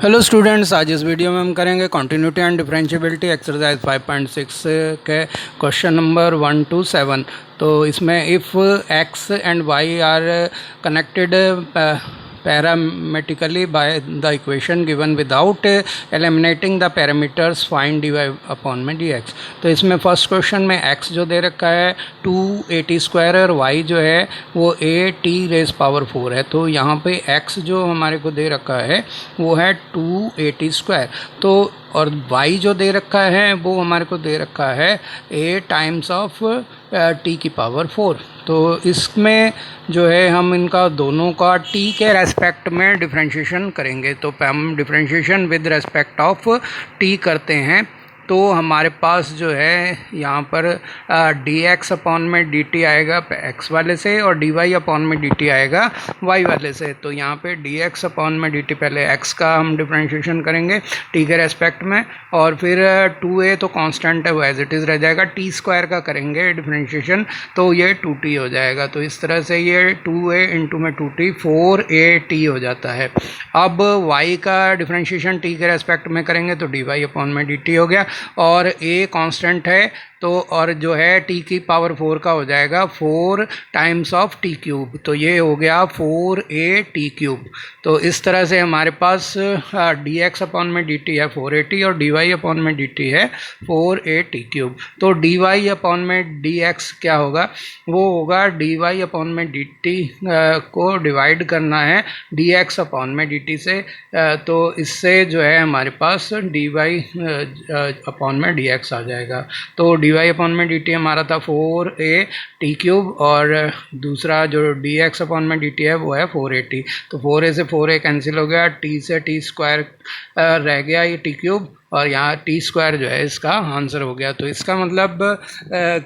Hello students, आज इस video में हम करेंगे कॉन्टिन्यूटी एंड डिफरेंशिएबिलिटी एक्सरसाइज 5.6 के क्वेश्चन नंबर 1 to 7। तो इसमें if X and Y are connected parametrically by the equation given without eliminating the parameters find dy upon में dx। तो इसमें फर्स्ट क्वेश्चन में x जो दे रखा है 2at² और y जो है वो at⁴ है। तो यहाँ पे x जो हमारे को दे रखा है वो है 2at²। तो और y जो दे रखा है वो हमारे को दे रखा है a टाइम्स ऑफ t⁴। तो इसमें जो है हम इनका दोनों का t के रेस्पेक्ट में डिफरेंशिएशन करेंगे। तो हम differentiation with respect of t करते हैं तो हमारे पास जो है यहाँ पर dx अपॉन में dt आएगा x वाले से और dy अपॉन में dt आएगा y वाले से। तो यहाँ पे dx अपॉन में dt पहले x का हम डिफरेंशिएशन करेंगे t के रेस्पेक्ट में, और फिर 2a तो कांस्टेंट है वो एज इट इज़ रह जाएगा, t² का करेंगे डिफरेंशिएशन तो ये 2t हो जाएगा। तो इस तरह से ये 2a इंटू में 2t 4at हो जाता है। अब y का डिफरेंशिएशन t के रेस्पेक्ट में करेंगे तो dy अपॉन में dt हो गया, और a कांस्टेंट है तो और जो है t⁴ का हो जाएगा 4 टाइम्स ऑफ t³। तो ये हो गया 4at³। तो इस तरह से हमारे पास dx अपॉन में dt है 4at और dy अपॉन में dt है 4at³। तो dy अपॉन में dx क्या होगा, वो होगा dy अपॉन में dt को डिवाइड करना है dx अपॉन में dt से। तो इससे जो है हमारे पास dy अपॉन में dx आ जाएगा। तो dy अपॉन में dt हमारा था 4at³ और दूसरा जो dx अपॉन में dt है वो है 4at। तो 4a से 4a कैंसिल हो गया, t से t² रह गया ये t³ और यहाँ t² जो है इसका आंसर हो गया। तो इसका मतलब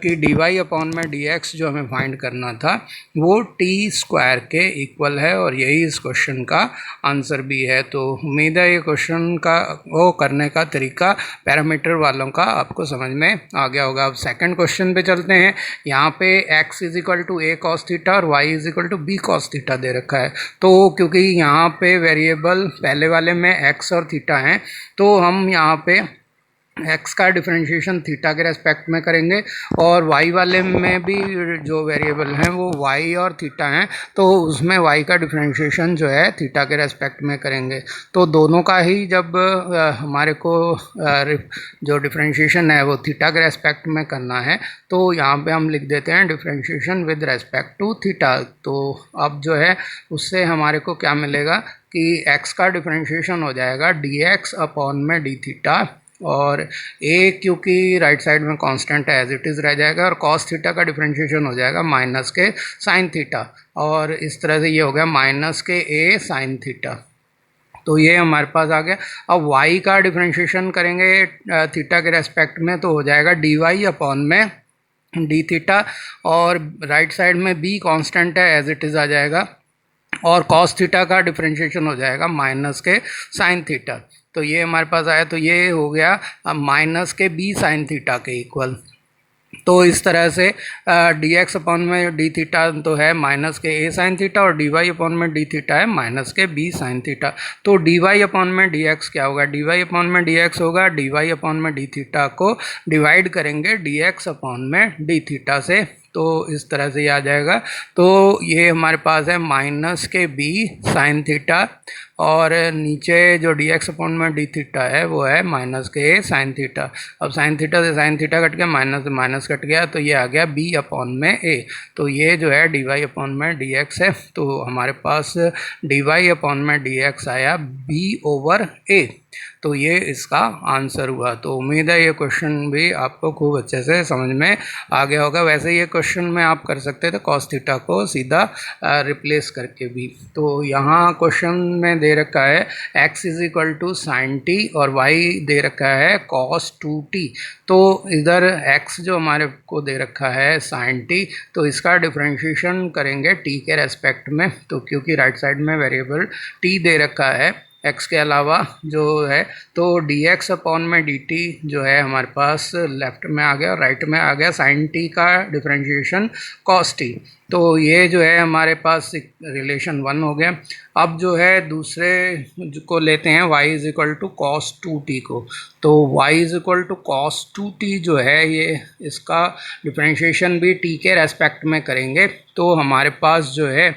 कि dy अपॉन में dx जो हमें फाइंड करना था वो t² के इक्वल है और यही इस क्वेश्चन का आंसर भी है। तो उम्मीद है ये क्वेश्चन का वो करने का तरीका पैरामीटर वालों का आपको समझ में आ गया होगा। अब सेकंड क्वेश्चन पे चलते हैं। यहाँ पे x = a cos θ और y = b cos θ दे रखा है। तो क्योंकि यहाँ पे वेरिएबल पहले वाले में x और थीटा हैं तो हम यहाँ पे x का डिफरेंशिएशन थीटा के रेस्पेक्ट में करेंगे और y वाले में भी जो वेरिएबल हैं वो y और थीटा हैं तो उसमें y का डिफरेंशिएशन जो है थीटा के रेस्पेक्ट में करेंगे। तो दोनों का ही जब हमारे को जो डिफरेंशिएशन है वो थीटा के रेस्पेक्ट में करना है तो यहाँ पे हम लिख देते हैं differentiation with respect to theta. तो अब जो है उससे हमारे को क्या मिलेगा कि x का डिफरेंशिएशन हो जाएगा dx अपॉन में d थीटा, और a क्योंकि राइट साइड में कांस्टेंट है एज इट इज़ रह जाएगा, और cos थीटा का डिफरेंशिएशन हो जाएगा माइनस के sin थीटा, और इस तरह से ये हो गया माइनस के a sin थीटा। तो ये हमारे पास आ गया। अब y का डिफरेंशिएशन करेंगे थीटा के रेस्पेक्ट में तो हो जाएगा dy अपॉन में d थीटा, और राइट साइड में b कांस्टेंट है एज इट इज़ आ जाएगा, और cos थीटा का डिफरेंशिएशन हो जाएगा माइनस के sin थीटा। तो ये हमारे पास आया, तो ये हो गया माइनस के b sin थीटा के इक्वल। तो इस तरह से dx अपॉन में d थीटा तो है माइनस के a sin थीटा और dy अपॉन में d थीटा है माइनस के b sin थीटा। तो dy अपॉन में dx क्या होगा, dy अपॉन में dx होगा dy अपॉन में d थीटा को डिवाइड करेंगे dx अपॉन में d थीटा से। तो इस तरह से ये आ जाएगा। तो ये हमारे पास है माइनस के b sin थीटा और नीचे जो dx अपॉन में d थीटा है वो है माइनस के a sin थीटा। अब sin थीटा से sin थीटा कट गया, माइनस से माइनस कट गया, तो ये आ गया b अपॉन में a। तो ये जो है dy अपॉन में dx है, तो हमारे पास dy अपॉन में dx आया b/a। तो ये इसका आंसर हुआ। तो उम्मीद है ये क्वेश्चन भी आपको खूब अच्छे से समझ में आ गया होगा। वैसे ये क्वेश्चन में आप कर सकते थे cos थीटा को सीधा रिप्लेस करके भी। तो यहाँ क्वेश्चन में दे रखा है x = sin t और y दे रखा है cos 2t। तो इधर x जो हमारे को दे रखा है sin t, तो इसका डिफरेंशिएशन करेंगे t के रेस्पेक्ट में। तो क्योंकि राइट साइड में वेरिएबल t दे रखा है x के अलावा जो है, तो dx अपॉन में dt जो है हमारे पास लेफ्ट में आ गया और राइट में आ गया sin t का डिफरेंशिएशन cos t। तो ये जो है हमारे पास रिलेशन 1 हो गया। अब जो है दूसरे को लेते हैं y is equal to cos 2t को। तो y is equal to cos 2t जो है ये इसका डिफरेंशिएशन भी t के रेस्पेक्ट में करेंगे तो हमारे पास जो है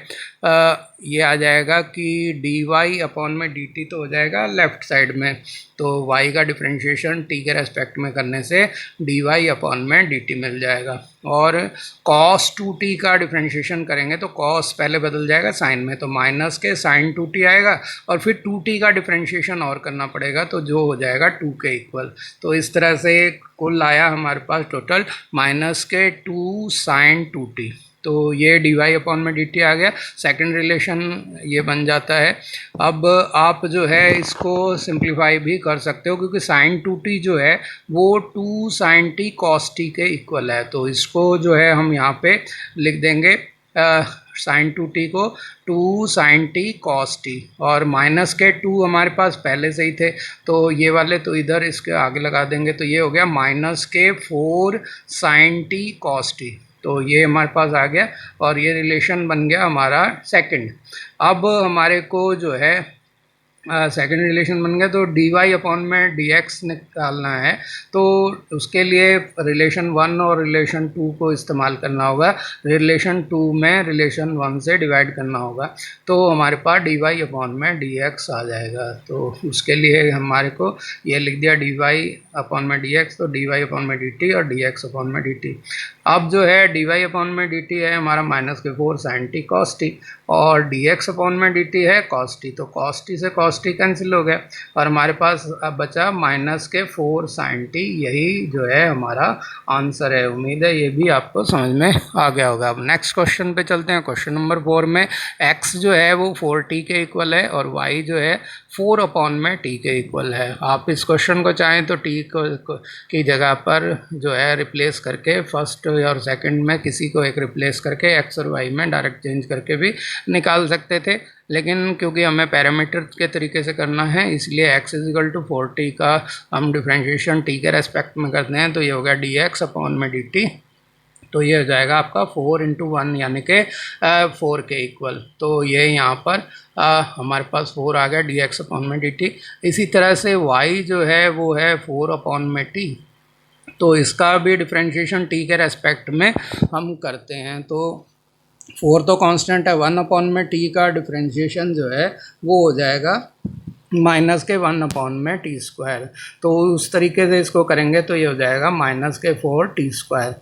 ये आ जाएगा कि dy अपॉन में dt तो हो जाएगा लेफ़्ट साइड में, तो y का डिफरेंशिएशन t के रेस्पेक्ट में करने से dy अपॉन में dt मिल जाएगा। और cos 2t का डिफरेंशिएशन करेंगे तो cos पहले बदल जाएगा साइन में, तो माइनस के sin 2t आएगा और फिर 2t का डिफरेंशिएशन और करना पड़ेगा तो जो हो जाएगा 2 के इक्वल। तो इस तरह से कुल आया हमारे पास टोटल माइनस के 2 sin 2t। तो ये dy अपॉन में dt आ गया, सेकंड रिलेशन ये बन जाता है। अब आप जो है इसको सिंप्लीफाई भी कर सकते हो क्योंकि sin 2t जो है वो 2 sin t cos t के इक्वल है, तो इसको जो है हम यहाँ पे लिख देंगे sin 2t को 2 sin t cos t, और माइनस के 2 हमारे पास पहले से ही थे तो ये वाले तो इधर इसके आगे लगा देंगे, तो ये हो गया माइनस के 4 sin t cos t। तो ये हमारे पास आ गया और ये रिलेशन बन गया हमारा सेकंड। अब हमारे को जो है सेकंड रिलेशन बन गया तो dy अपॉन में dx निकालना है, तो उसके लिए रिलेशन 1 और रिलेशन 2 को इस्तेमाल करना होगा। रिलेशन 2 में रिलेशन 1 से डिवाइड करना होगा तो हमारे पास dy अपॉन में dx आ जाएगा। तो उसके लिए हमारे को ये लिख दिया dy अपॉन में dx, तो dy अपॉन में dt और dx अपॉन में dt। अब जो है dy अपॉन में dt है हमारा माइनस के 4 sin t cos t और dx अपॉन में dt है cos t, तो cos t से cos t कैंसिल हो गया और हमारे पास अब बचा माइनस के 4 sin t। यही जो है हमारा आंसर है। उम्मीद है ये भी आपको समझ में आ गया होगा। अब नेक्स्ट क्वेश्चन पे चलते हैं। क्वेश्चन नंबर 4 में x जो है वो 4t के इक्वल है और y जो है 4 अपॉन में t के इक्वल है। आप इस क्वेश्चन को चाहें तो t की जगह पर जो है रिप्लेस करके फर्स्ट और सेकंड में किसी को एक रिप्लेस करके x और y में डायरेक्ट चेंज करके भी निकाल सकते थे, लेकिन क्योंकि हमें पैरामीटर के तरीके से करना है इसलिए x is equal to 4t का हम डिफरेंशिएशन t के रेस्पेक्ट में करते हैं, तो ये हो गया dx अपॉन में dt। तो ये हो जाएगा आपका 4 × 1 यानी कि 4 के इक्वल। तो ये यहाँ पर हमारे पास 4 आ गया dx अपॉन में dt। इसी तरह से y जो है वो है 4 अपॉन में t, तो इसका भी डिफरेंशिएशन t के रेस्पेक्ट में हम करते हैं। तो 4 तो कांस्टेंट है, 1 अपॉन में t का डिफरेंशिएशन जो है वो हो जाएगा माइनस के 1 अपॉन में टी स्क्वायर। तो उस तरीके से इसको करेंगे तो ये हो जाएगा माइनस के 4t स्क्वायर।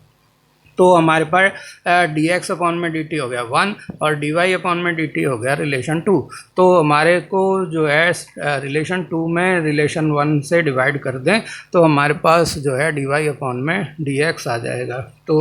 तो हमारे पास dx अपॉन में dt हो गया 1 और dy अपॉन में dt हो गया रिलेशन 2। तो हमारे को जो है रिलेशन 2 में रिलेशन 1 से डिवाइड कर दें तो हमारे पास जो है dy अपॉन में dx आ जाएगा। तो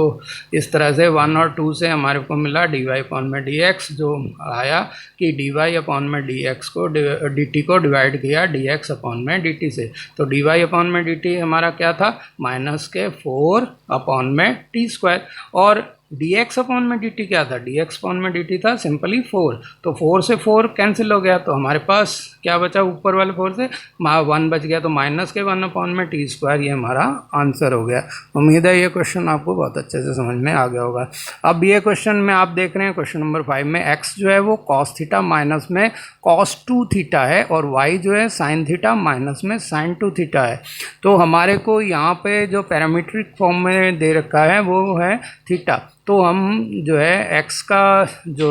इस तरह से 1 और 2 से हमारे को मिला dy अपॉन में dx, जो आया कि dy अपॉन में dx को dt को डिवाइड किया dx अपॉन में dt से। तो dy अपॉन में dt हमारा क्या था माइनस के 4 अपॉन में t स्क्वायर, और dx अपॉन में dt क्या था, dx अपॉन में dt था सिंपली 4। तो 4 से 4 कैंसिल हो गया तो हमारे पास क्या बचा, ऊपर वाले 4 से 1 बच गया, तो माइनस के 1 अपॉन में टी स्क्वायर ये हमारा आंसर हो गया। उम्मीद है ये क्वेश्चन आपको बहुत अच्छे से समझ में आ गया होगा। अब ये क्वेश्चन में आप देख रहे हैं क्वेश्चन नंबर 5 में x जो है वो cos थीटा माइनस में cos 2 थीटा है और y जो है sin थीटा माइनस में sin 2 थीटा है। तो हमारे को यहाँ पे जो पैरामीट्रिक फॉर्म में दे रखा है वो है थीटा, तो हम जो है x का जो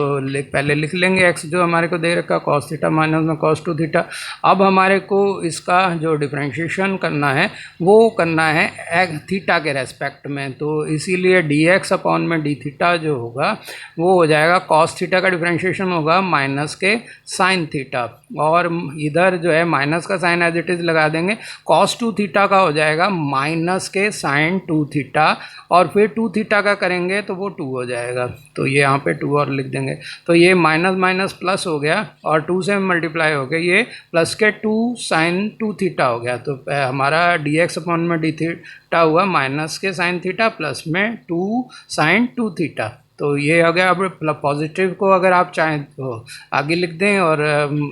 पहले लिख लेंगे, x जो हमारे को दे रखा cos थीटा माइनस में cos 2 थीटा। अब हमारे को इसका जो डिफरेंशिएशन करना है वो करना है थीटा के रेस्पेक्ट में, तो इसीलिए dx अपॉन में d थीटा जो होगा वो हो जाएगा cos थीटा का डिफरेंशिएशन होगा माइनस के sin थीटा, और इधर जो है माइनस का साइन एज इट इज़ लगा देंगे। cos 2 थीटा का हो जाएगा माइनस के sin 2 थीटा, और फिर 2 थीटा का करेंगे तो वो 2 हो जाएगा, तो ये यहाँ पे 2 और लिख देंगे। तो ये माइनस माइनस प्लस हो गया और 2 से मल्टीप्लाई हो गया, ये प्लस के 2 sin 2 थीटा हो गया। तो हमारा dx अपॉन में d थीटा हुआ माइनस के sin थीटा प्लस में 2 sin 2 थीटा। तो ये हो गया। अब पॉजिटिव को अगर आप चाहें तो आगे लिख दें, और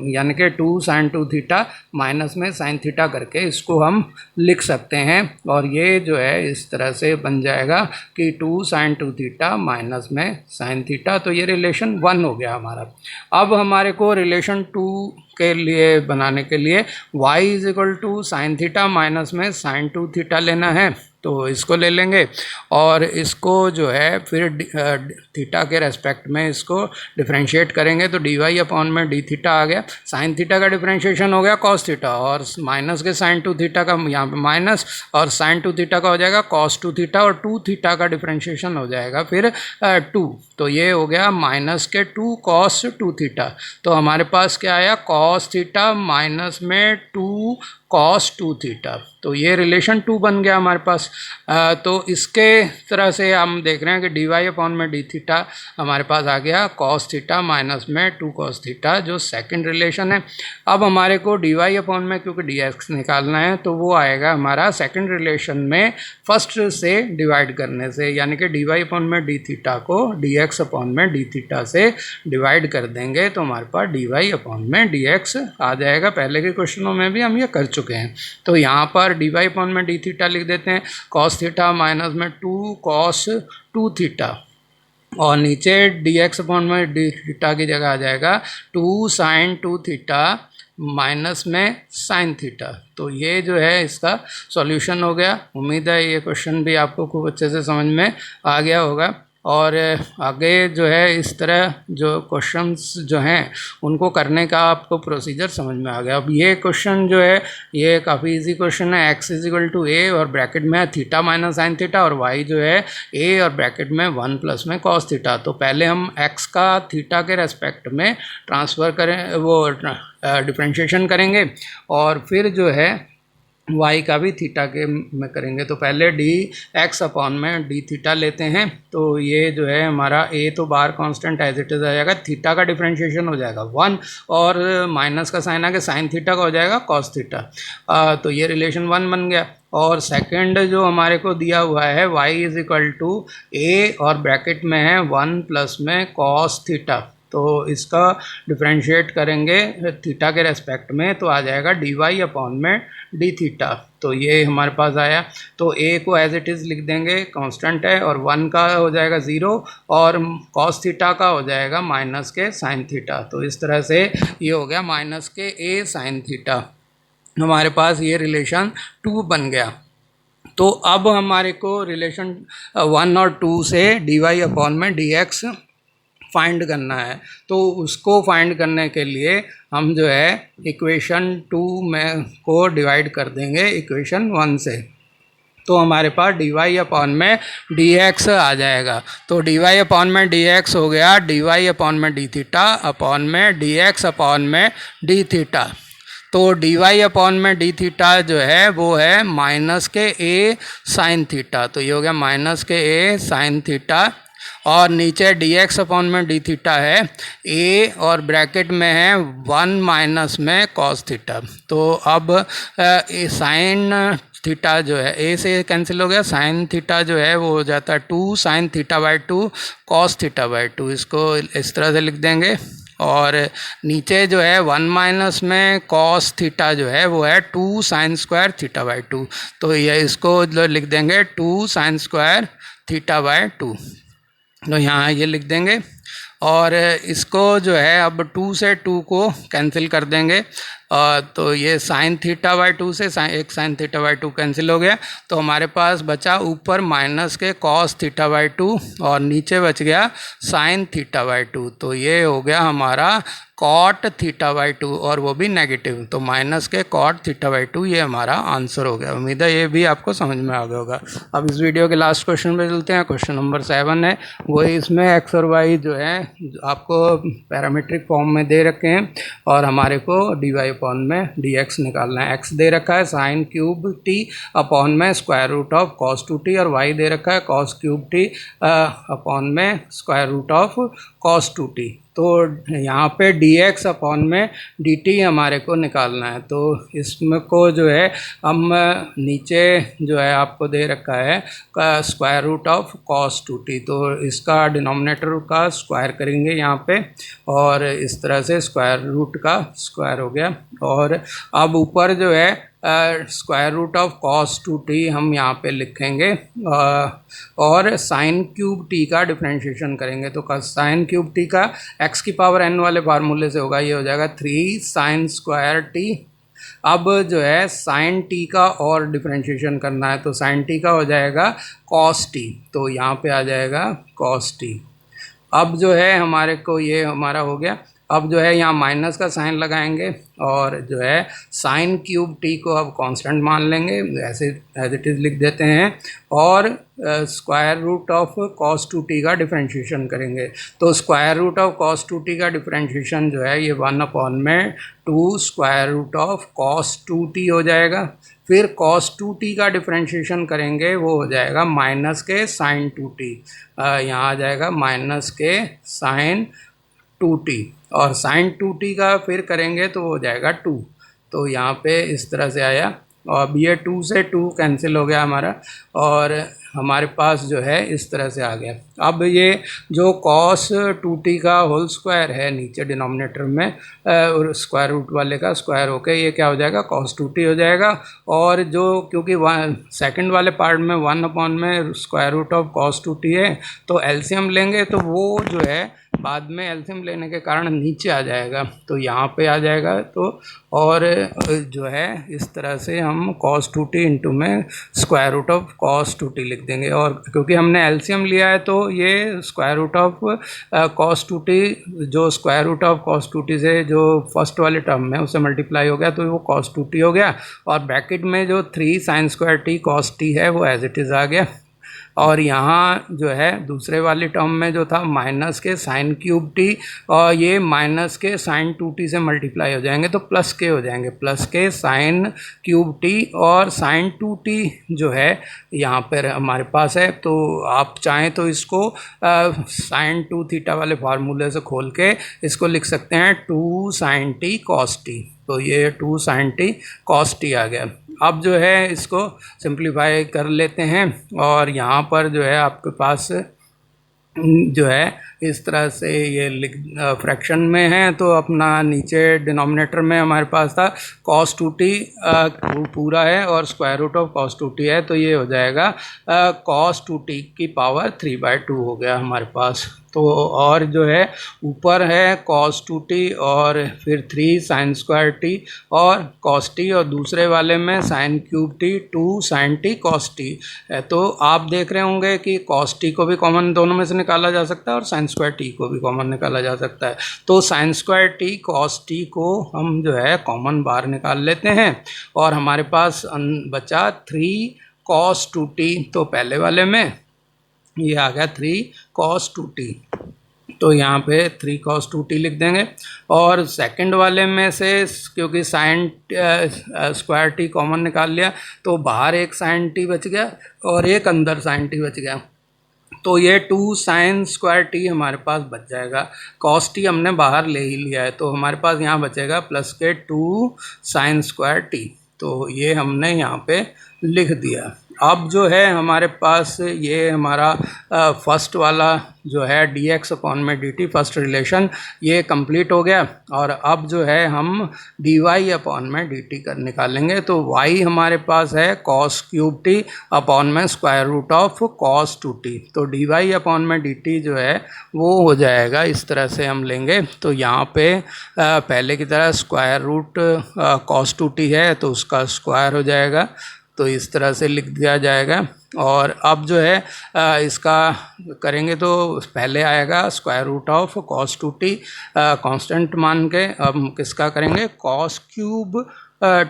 यानी कि 2 sin 2 थीटा माइनस में sin थीटा करके इसको हम लिख सकते हैं। और ये जो है इस तरह से बन जाएगा कि 2 sin 2 थीटा माइनस में sin थीटा। तो ये रिलेशन 1 हो गया हमारा। अब हमारे को रिलेशन 2 के लिए बनाने के लिए y is equal to sine theta minus में sin 2 थीटा लेना है। तो इसको ले लेंगे और इसको जो है फिर थीटा के रेस्पेक्ट में इसको डिफरेंशिएट करेंगे। तो डी वाई अपॉन में डी थीटा आ गया, साइन थीटा का डिफरेंशिएशन हो गया कॉस थीटा, और माइनस के साइन 2 थीटा का यहाँ पे माइनस, और साइन 2 थीटा का हो जाएगा कॉस 2 थीटा, और 2 थीटा का डिफरेंशिएशन हो जाएगा फिर 2। तो ये हो गया माइनस के 2 कॉस 2 थीटा। तो हमारे पास क्या आया, कॉस थीटा माइनस में 2 कॉस 2 थीटा। तो ये रिलेशन 2 बन गया हमारे पास। तो इसके तरह से हम देख रहे हैं कि डी वाई अपॉन में डी थीटा हमारे पास आ गया कॉस थीटा माइनस में 2 कॉस थीटा, जो सेकंड रिलेशन है। अब हमारे को डी वाई अपॉन में क्योंकि डी एक्स निकालना है, तो वो आएगा हमारा सेकंड रिलेशन में फर्स्ट से डिवाइड करने से, यानी कि डी वाई अपॉन में डी थीटा को डी एक्स अपॉन में डी थीटा से डिवाइड कर देंगे, तो हमारे पास डी वाई अपॉन में डी एक्स आ जाएगा। पहले के क्वेश्चनों में भी हम ये कर चुके हैं। तो यहाँ पर डी वाई अपॉन में डी थीटा लिख देते हैं, कॉस थीटा माइनस में 2 कॉस 2 थीटा, और नीचे डी एक्स अपॉन में डी थीटा की जगह आ जाएगा 2 साइन 2 थीटा माइनस में साइन थीटा। तो ये जो है इसका सॉल्यूशन हो गया। उम्मीद है ये क्वेश्चन भी आपको खूब अच्छे से समझ में आ गया होगा। और आगे जो है इस तरह जो क्वेश्चंस जो हैं उनको करने का आपको प्रोसीजर समझ में आ गया। अब ये क्वेश्चन जो है ये काफ़ी इजी क्वेश्चन है। x इज इक्वल टू ए और ब्रैकेट में है थीटा माइनस साइन थीटा, और y जो है a और ब्रैकेट में 1 प्लस में कॉस थीटा। तो पहले हम x का थीटा के रेस्पेक्ट में ट्रांसफ़र करें, वो डिफ्रेंशिएशन करेंगे, और फिर जो है y का भी थीटा के में करेंगे। तो पहले डी एक्स अपॉन में डी थीटा लेते हैं। तो ये जो है हमारा a तो बार कांस्टेंट एज इट इज़ आ जाएगा, थीटा का डिफरेंशिएशन हो जाएगा 1, और माइनस का साइन आके साइन थीटा का हो जाएगा कॉस थीटा। तो ये रिलेशन 1 बन गया। और सेकंड जो हमारे को दिया हुआ है y is equal to a और ब्रैकेट में है 1 प्लस में कॉस थीटा। तो इसका डिफरेंशिएट करेंगे थीटा के रेस्पेक्ट में, तो आ जाएगा डी वाई अपॉन में डी थीटा। तो ये हमारे पास आया। तो a को एज इट इज़ लिख देंगे, कांस्टेंट है, और 1 का हो जाएगा 0, और कॉस थीटा का हो जाएगा माइनस के साइन थीटा। तो इस तरह से ये हो गया माइनस के a साइन थीटा। हमारे पास ये रिलेशन 2 बन गया। तो अब हमारे को रिलेशन 1 और 2 से डी वाई अपॉन में डी एक्स फाइंड करना है। तो उसको फाइंड करने के लिए हम जो है इक्वेशन 2 में को डिवाइड कर देंगे इक्वेशन 1 से। तो हमारे पास डी वाई अपॉन में डी एक्स आ जाएगा। तो डी वाई अपॉन में डी एक्स हो गया डी वाई अपॉन में डी थीटा अपॉन में डी एक्स अपॉन में डी थीटा। तो डी वाई अपॉन में डी थीटा जो है वो है माइनस के ए साइन थीटा। तो ये हो गया माइनस के ए साइन थीटा, और नीचे डी एक्स अपॉन में डी थीटा है a, और ब्रैकेट में है 1 माइनस में कॉस थीटा। तो अब साइन थीटा जो है a से कैंसिल हो गया, साइन थीटा जो है वो हो जाता है 2 sine theta by 2 cos theta by 2। इसको इस तरह से लिख देंगे, और नीचे जो है 1 माइनस में कॉस थीटा जो है वो है 2 साइन स्क्वायर थीटा बाई 2। तो ये इसको लिख देंगे 2 साइन स्क्वायर थीटा बाई 2। तो यहाँ ये लिख देंगे, और इसको जो है अब 2 से 2 को कैंसिल कर देंगे। तो ये साइन थीटा बाई 2 से एक साइन थीटा बाई 2 कैंसिल हो गया। तो हमारे पास बचा ऊपर माइनस के कॉस थीटा बाई 2, और नीचे बच गया साइन थीटा बाई 2। तो ये हो गया हमारा कॉट थीटा बाई 2, और वो भी नेगेटिव। तो माइनस के कॉट थीटा बाई 2 ये हमारा आंसर हो गया। उम्मीद है ये भी आपको समझ में आ गया होगा। अब इस वीडियो के लास्ट क्वेश्चन पे चलते हैं। क्वेश्चन नंबर 7 है, वही इसमें एक्स और वाई जो है आपको पैरामीट्रिक फॉर्म में दे रखे हैं, और हमारे को डी वाई अपॉन में डी एक्स निकालना है। एक्स दे रखा है साइन क्यूब टी अपॉन में square root of cos 2t, और वाई दे रखा है कॉस क्यूब टी अपॉन में square root of cos 2t। तो तो यहाँ पे dx अपॉन में dt हमारे को निकालना है। तो इसमें को जो है हम नीचे जो है आपको दे रखा है का square root of cos 2t, तो इसका डिनोमिनेटर का स्क्वायर करेंगे यहाँ पे और इस तरह से स्क्वायर रूट का स्क्वायर हो गया। और अब ऊपर जो है square root of cos 2t हम यहाँ पे लिखेंगे और साइन क्यूब t का डिफरेंशिएशन करेंगे। तो साइन क्यूब t का x की पावर n वाले फार्मूले से होगा, ये हो जाएगा 3 साइन स्क्वायर t। अब जो है साइन t का और डिफरेंशिएशन करना है, तो साइन t का हो जाएगा cos t, तो यहाँ पे आ जाएगा cos t। अब जो है हमारे को ये हमारा हो गया। अब जो है यहाँ माइनस का साइन लगाएंगे और जो है साइन क्यूब t को अब कांस्टेंट मान लेंगे, ऐसे एज इट इज़ लिख देते हैं और square root of cos 2t का डिफरेंशिएशन करेंगे। तो square root of cos 2t का डिफरेंशिएशन जो है ये 1 अपॉन में 2 square root of cos 2t हो जाएगा। फिर cos 2t का डिफरेंशिएशन करेंगे, वो हो जाएगा माइनस के साइन 2t, यहाँ आ जाएगा माइनस के साइन 2t और साइन 2t का फिर करेंगे तो हो जाएगा 2। तो यहाँ पे इस तरह से आया और अब ये 2 से 2 कैंसिल हो गया हमारा और हमारे पास जो है इस तरह से आ गया। अब ये जो cos 2t का होल स्क्वायर है नीचे डिनोमिनेटर में और स्क्वायर रूट वाले का स्क्वायर होके ये क्या हो जाएगा cos 2t हो जाएगा। और जो क्योंकि सेकंड वाले पार्ट में 1 अपॉन में square root of cos 2t है, तो एलसीएम लेंगे तो वो जो है बाद में एलसीएम लेने के कारण नीचे आ जाएगा, तो यहाँ पे आ जाएगा। तो और जो है इस तरह से हम cos 2t इंटू में square root of cos 2t लिख देंगे। और क्योंकि हमने एलसीएम लिया है तो ये square root of cos 2t जो square root of cos 2t से जो फर्स्ट वाले टर्म है उससे मल्टीप्लाई हो गया तो वो cos 2t हो गया और ब्रैकेट में जो 3 sine square t cos t है वो एज इट इज़ आ गया। और यहाँ जो है दूसरे वाली टर्म में जो था माइनस के साइन क्यूब टी और ये माइनस के साइन 2t से मल्टीप्लाई हो जाएंगे तो प्लस के हो जाएंगे, प्लस के साइन क्यूब टी और साइन 2t जो है यहाँ पर हमारे पास है। तो आप चाहें तो इसको साइन 2 थीटा वाले फार्मूले से खोल के इसको लिख सकते हैं 2 साइन t cos t, तो ये 2 साइन t cos t आ गया। अब जो है इसको सिंप्लीफाई कर लेते हैं और यहाँ पर जो है आपके पास जो है इस तरह से ये फ्रैक्शन में है तो अपना नीचे डिनोमिनेटर में हमारे पास था cos 2t पूरा है और square root of cos 2t है, तो ये हो जाएगा cos 2t की पावर 3/2 हो गया हमारे पास। तो और जो है ऊपर है cos 2t और फिर 3 साइन स्क्वायर t और cos t और दूसरे वाले में sine cube t 2 sine t cos t है। तो आप देख रहे होंगे कि cos t को भी कॉमन दोनों में से निकाला जा सकता है और साइन स्क्वायर t को भी कॉमन निकाला जा सकता है। तो sign square t cos t को हम जो है कॉमन बाहर निकाल लेते हैं और हमारे पास बचा 3 cos 2t, तो पहले वाले में ये आ गया 3 cos 2t, तो यहाँ पे 3 cos 2t लिख देंगे और सेकंड वाले में से क्योंकि साइन स्क्वायर t कॉमन निकाल लिया तो बाहर एक साइन t बच गया और एक अंदर साइन t बच गया, तो ये 2 साइन स्क्वायर t हमारे पास बच जाएगा। cos t हमने बाहर ले ही लिया है तो हमारे पास यहाँ बचेगा प्लस के 2 साइन स्क्वायर t, तो ये हमने यहाँ पे लिख दिया। अब जो है हमारे पास ये हमारा फर्स्ट वाला जो है dx अपॉन में dt फर्स्ट रिलेशन ये कंप्लीट हो गया और अब जो है हम dy अपॉन में dt कर निकालेंगे। तो y हमारे पास है cos क्यूब t अपॉन में square root of cos 2t, तो dy अपॉन में dt जो है वो हो जाएगा इस तरह से हम लेंगे। तो यहाँ पे पहले की तरह स्क्वायर रूट cos 2t है तो उसका स्क्वायर हो जाएगा, तो इस तरह से लिख दिया जाएगा। और अब जो है इसका करेंगे तो पहले आएगा square root of cos 2t constant मान के, अब किसका करेंगे cos क्यूब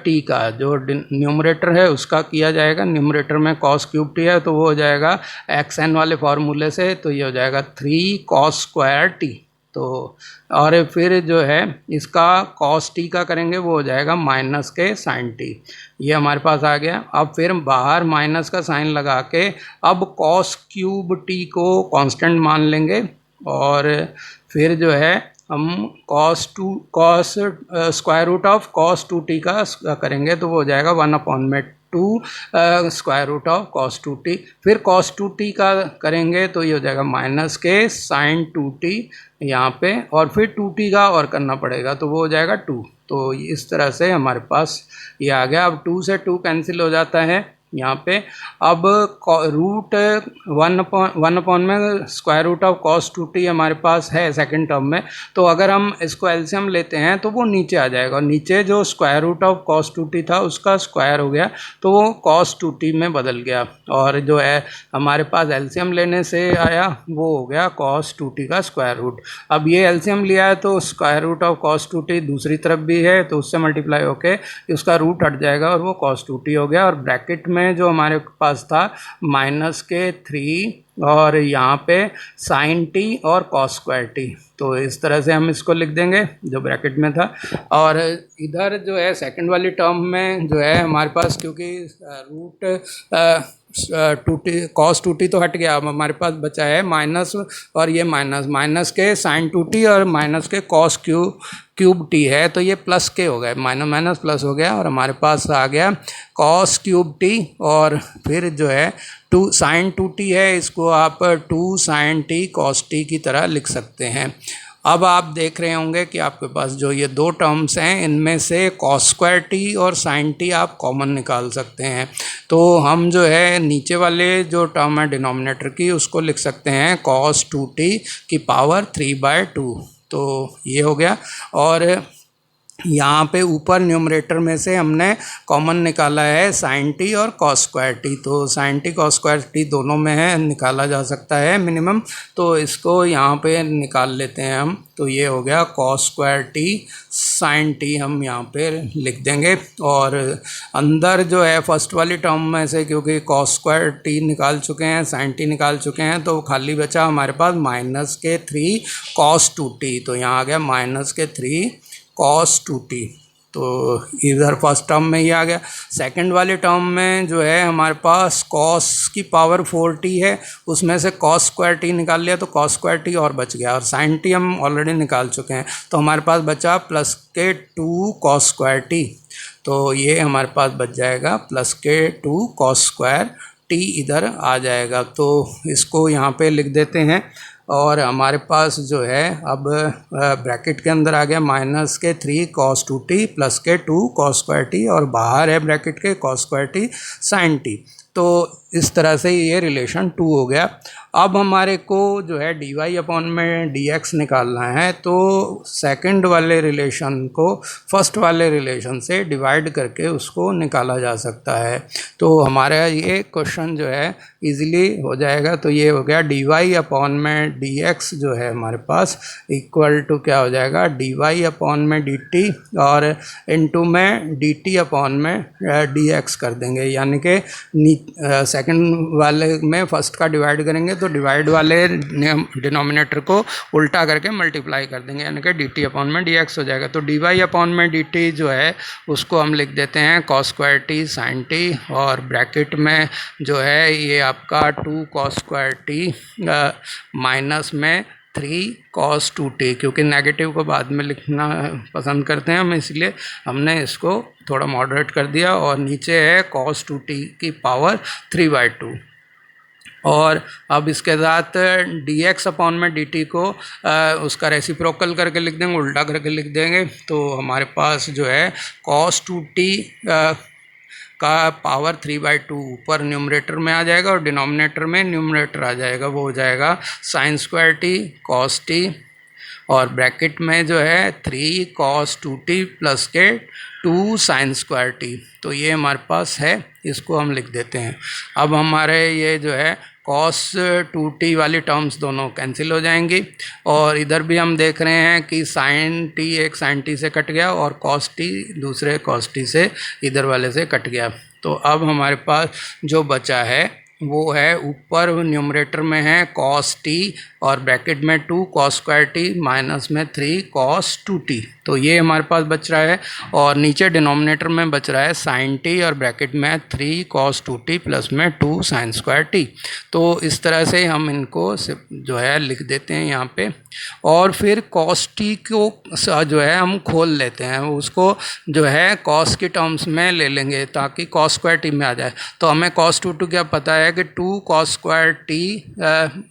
t का जो न्यूमरेटर है उसका किया जाएगा। न्यूमरेटर में cos क्यूब t है तो वो हो जाएगा xn वाले फार्मूले से, तो ये हो जाएगा 3 cos स्क्वायर t। तो और फिर जो है इसका cos t का करेंगे वो हो जाएगा माइनस के साइन t, ये हमारे पास आ गया। अब फिर बाहर माइनस का साइन लगा के अब cos क्यूब t को कांस्टेंट मान लेंगे और फिर जो है हम cos square root of cos 2t का करेंगे तो वो हो जाएगा 1/2 square root of cos 2t। फिर कॉस 2t का करेंगे तो ये हो जाएगा माइनस के साइन 2t यहाँ पे, और फिर 2t का और करना पड़ेगा तो वो हो जाएगा 2। तो इस तरह से हमारे पास ये आ गया। अब 2 से 2 कैंसिल हो जाता है यहाँ पे। अब रूट 1 में square root of cos 2t हमारे पास है सेकंड टर्म में, तो अगर हम इसको एलसीएम लेते हैं तो वो नीचे आ जाएगा, और नीचे जो square root of cos 2t था उसका स्क्वायर हो गया तो वो कॉस 2t में बदल गया, और जो है हमारे पास एलसीएम लेने से आया वो हो गया कॉस 2t का स्क्वायर रूट। अब ये एलसीएम लिया है तो square root of cos 2t दूसरी तरफ भी है तो उससे मल्टीप्लाई होके उसका रूट हट जाएगा और वो कॉस 2t हो गया। और ब्रैकेट में जो हमारे पास था माइनस के 3 और यहाँ पे साइन t और कॉस स्क्वायर t, तो इस तरह से हम इसको लिख देंगे जो ब्रैकेट में था। और इधर जो है सेकंड वाली टर्म में जो है हमारे पास, क्योंकि रूट 2t कॉस 2t तो हट गया, अब हमारे पास बचा है माइनस, और ये माइनस के साइन 2t और माइनस के कॉस क्यूब t है, तो ये प्लस के हो गए, माइनस प्लस हो गया और हमारे पास आ गया कॉस क्यूब t। और फिर जो है 2 साइन 2t है, इसको आप 2 साइन t कॉस t की तरह लिख सकते हैं। अब आप देख रहे होंगे कि आपके पास जो ये दो टर्म्स हैं इनमें से कॉस स्क्वायर टी और साइन टी आप कॉमन निकाल सकते हैं, तो हम जो है नीचे वाले जो टर्म है डिनोमिनेटर की उसको लिख सकते हैं कॉस 2t की पावर 3/2, तो ये हो गया। और यहाँ पे ऊपर न्यूमरेटर में से हमने कॉमन निकाला है साइन टी और कॉस स्क्वायर टी, तो sine t cos square t दोनों में है, निकाला जा सकता है मिनिमम, तो इसको यहाँ पे निकाल लेते हैं हम। तो ये हो गया cos square t sine t हम यहाँ पे लिख देंगे। और अंदर जो है फर्स्ट वाली टर्म में से क्योंकि कॉस स्क्वायर टी निकाल चुके हैं साइन टी निकाल चुके हैं तो खाली बचा हमारे पास माइनस के 3 कॉस 2t, तो यहाँ आ गया माइनस के 3 कॉस 2t, तो इधर फर्स्ट टर्म में ही आ गया। सेकंड वाले टर्म में जो है हमारे पास कॉस की पावर 4t है, उसमें से कॉस स्क्वायर टी निकाल लिया तो कॉस स्क्वायर टी और बच गया, और साइन टी हम ऑलरेडी निकाल चुके हैं, तो हमारे पास बचा प्लस के 2 कॉस स्क्वायर टी, तो ये हमारे पास बच जाएगा प्लस के 2 कॉस स्क्वायर टी इधर आ जाएगा। तो इसको यहाँ पे लिख देते हैं, और हमारे पास जो है अब ब्रैकेट के अंदर आ गया माइनस के 3 कॉस 2t प्लस के 2 कॉस स्क्वायर टी, और बाहर है ब्रैकेट के cos square t sine t, तो इस तरह से ये रिलेशन 2 हो गया। अब हमारे को जो है dy अपॉन में dx निकालना है, तो सेकंड वाले रिलेशन को फर्स्ट वाले रिलेशन से डिवाइड करके उसको निकाला जा सकता है, तो हमारा ये क्वेश्चन जो है इजीली हो जाएगा। तो ये हो गया dy अपॉन में dx जो है हमारे पास इक्वल टू क्या हो जाएगा dy अपॉन में dt और इनटू में dt अपॉन में dx कर देंगे, यानी कि सेकंड वाले में फर्स्ट का डिवाइड करेंगे तो डिवाइड वाले डिनोमिनेटर को उल्टा करके मल्टीप्लाई कर देंगे, यानी कि dt अपॉन में dx हो जाएगा। तो dy अपॉन में dt जो है उसको हम लिख देते हैं cos square t sine t, और ब्रैकेट में जो है ये आपका 2 cos स्क्वायर टी माइनस में 3 cos 2t, क्योंकि नेगेटिव को बाद में लिखना पसंद करते हैं हम, इसलिए हमने इसको थोड़ा मॉडरेट कर दिया, और नीचे है cos 2t की पावर 3/2। और अब इसके साथ dx अपॉन में dt को उसका रेसिप्रोकल करके लिख देंगे, उल्टा करके लिख देंगे, तो हमारे पास जो है cos 2t का पावर 3/2 ऊपर न्यूमरेटर में आ जाएगा और डिनोमिनेटर में न्यूमरेटर आ जाएगा, वो हो जाएगा sine square T cos T, और ब्रैकेट में जो है 3 cos 2t प्लस के 2 साइन स्क्वायर टी, तो ये हमारे पास है, इसको हम लिख देते हैं। अब हमारे ये जो है cos 2t वाली टर्म्स दोनों कैंसिल हो जाएंगी, और इधर भी हम देख रहे हैं कि साइन t एक साइन t से कट गया और cos t दूसरे cos t से इधर वाले से कट गया। तो अब हमारे पास जो बचा है वो है ऊपर न्यूमरेटर में है cos t और ब्रैकेट में 2 cos स्क्वायर टी माइनस में 3 cos 2t, तो ये हमारे पास बच रहा है। और नीचे डिनोमिनेटर में बच रहा है sin t और ब्रैकेट में 3 cos 2t प्लस में 2 sin स्क्वायर t। तो इस तरह से हम इनको जो है लिख देते हैं यहाँ पे। और फिर cos t को जो है हम खोल लेते हैं, उसको जो है cos की टर्म्स में ले लेंगे ताकि cos स्क्वायर t में आ जाए। तो हमें cos 2 क्या पता है कि 2 cos स्क्वायर t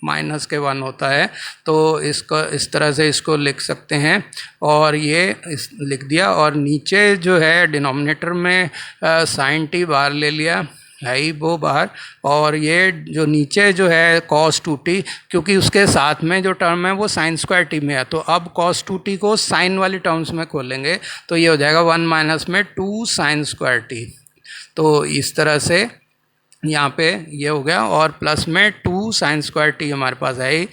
माइनस के 1 होता है, तो इसको इस तरह से इसको लिख सकते हैं। और ये लिख दिया, और नीचे जो है डिनोमिनेटर में sin t बाहर ले लिया है ही वो बाहर, और ये जो नीचे जो है cos 2t, क्योंकि उसके साथ में जो टर्म है वो sin स्क्वायर t में है, तो अब cos 2t को sin वाली टर्म्स में खोलेंगे तो ये हो जाएगा 1 माइनस में 2 sin स्क्वायर t। तो इस तरह से यहाँ पे ये हो गया, और प्लस में 2 sin स्क्वायर t हमारे पास है ही,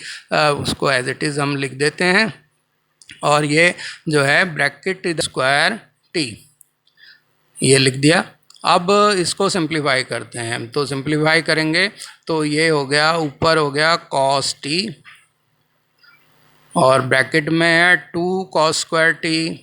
उसको एज इट इज़ हम लिख देते हैं। और ये जो है ब्रैकेट स्क्वायर t ये लिख दिया। अब इसको सिंप्लीफाई करते हैं, तो सिंप्लीफाई करेंगे तो ये हो गया, ऊपर हो गया cos t और ब्रैकेट में है 2 cos स्क्वायर t,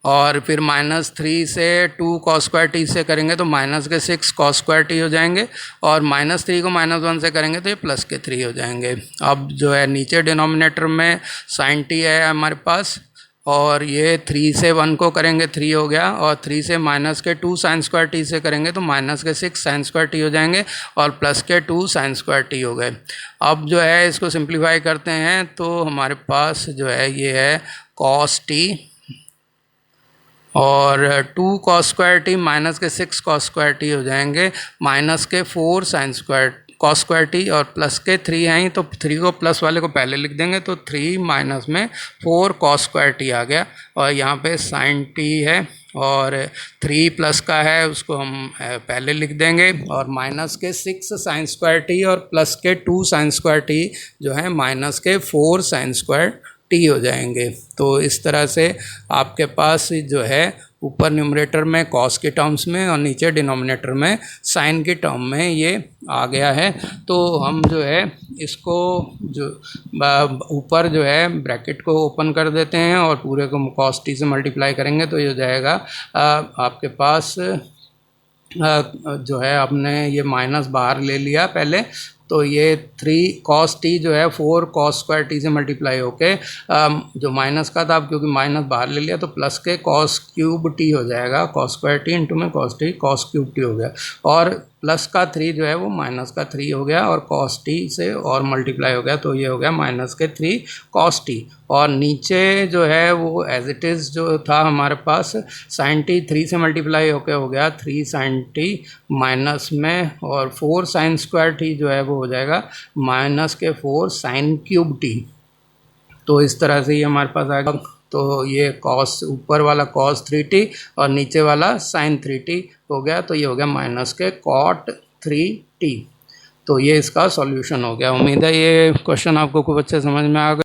और फिर -3 से 2 cos स्क्वायर t से करेंगे तो माइनस के 6 cos स्क्वायर t हो जाएंगे, और -3 को -1 से करेंगे तो ये प्लस के 3 हो जाएंगे। अब जो है नीचे डिनोमिनेटर में sin t है हमारे पास, और ये 3 से 1 को करेंगे 3 हो गया, और 3 से माइनस के 2 sin स्क्वायर t से करेंगे तो माइनस के 6 sin स्क्वायर t हो जाएंगे, और प्लस के 2 sin स्क्वायर t हो गए। अब जो है इसको सिंप्लीफाई करते हैं तो हमारे पास जो है ये है cos t और 2 cos स्क्वायर टी माइनस के 6 cos स्क्वायर टी हो जाएंगे, माइनस के 4 sin square cos square T, और प्लस के 3 हैं तो 3 को प्लस वाले को पहले लिख देंगे, तो 3 माइनस में 4 cos स्क्वायर टी आ गया, और यहाँ पे sin t है, और 3 प्लस का है उसको हम पहले लिख देंगे, और माइनस के 6 sin स्क्वायर टी और प्लस के 2 sin स्क्वायर टी जो है माइनस के 4 sin स्क्वायर टी हो जाएंगे। तो इस तरह से आपके पास जो है ऊपर न्यूमरेटर में cos के टर्म्स में और नीचे डिनोमिनेटर में sin के टर्म में ये आ गया है। तो हम जो है इसको जो ऊपर जो है ब्रैकेट को ओपन कर देते हैं और पूरे को cos t से मल्टीप्लाई करेंगे तो ये हो जाएगा आपके पास जो है आपने ये माइनस बाहर ले लिया पहले, तो ये 3 cos t जो है 4 cos स्क्वायर t से मल्टीप्लाई होके जो माइनस का था, क्योंकि माइनस बाहर ले लिया तो प्लस के cos क्यूब t हो जाएगा, cos स्क्वायर t इंटू में cos t cos cube t हो गया, और प्लस का 3 जो है वो माइनस का 3 हो गया, और cos t से और मल्टीप्लाई हो गया तो ये हो गया माइनस के 3 cos t। और नीचे जो है वो एज इट इज़ जो था हमारे पास sin t 3 से मल्टीप्लाई होके हो गया 3 sin t माइनस में, और 4 sin स्क्वायर t जो है वो हो जाएगा माइनस के 4 sin क्यूब t। तो इस तरह से ये हमारे पास आएगा। तो ये cos ऊपर वाला cos 3t और नीचे वाला sin 3t हो गया, तो ये हो गया माइनस के cot 3t। तो ये इसका सॉल्यूशन हो गया। उम्मीद है ये क्वेश्चन आपको खूब अच्छे समझ में आ गया।